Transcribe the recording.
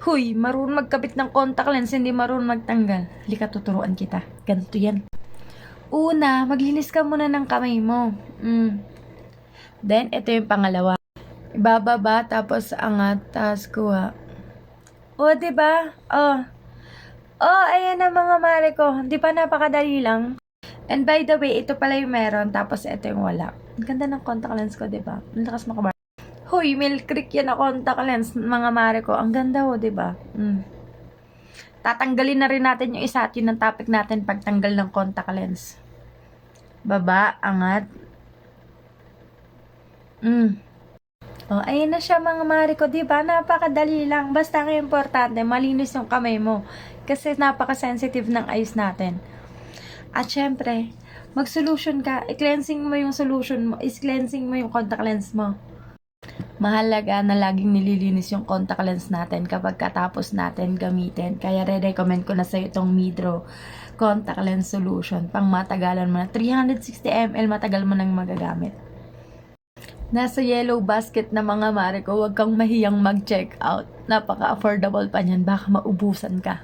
Huy, marunong magkabit ng contact lens, hindi marunong magtanggal. Halika, tuturuan kita. Ganito yan. Una, maglinis ka muna ng kamay mo. Then, ito yung pangalawa. Ibababa, tapos angat, tapos kuha. O, diba? Ayan na mga mare ko. Di ba napakadali lang? And by the way, ito pala yung meron, tapos ito yung wala. Ang ganda ng contact lens ko, diba? Ang lakas makabar. Hoy, Milk Creek yan na contact lens, mga mare ko. Ang ganda ho, diba? Tatanggalin na rin natin yung isa at yun ang topic natin pagtanggal ng contact lens. Baba, angat. Ayun na siya mga mare ko, diba? Napakadali lang. Basta ang importante, malinis yung kamay mo. Kasi napaka-sensitive ng eyes natin. At syempre, mag-solution ka. I-cleansing mo yung solution mo. I-cleansing mo yung contact lens mo. Mahalaga na laging nililinis yung contact lens natin kapag katapos natin gamitin. Kaya re-recommend ko na sa'yo itong Midro contact lens solution. Pang matagalan mo na 360 ml, matagal mo nang magagamit. Nasa yellow basket na mga mare ko, huwag kang mahiyang mag-check out. Napaka-affordable pa niyan, baka maubusan ka.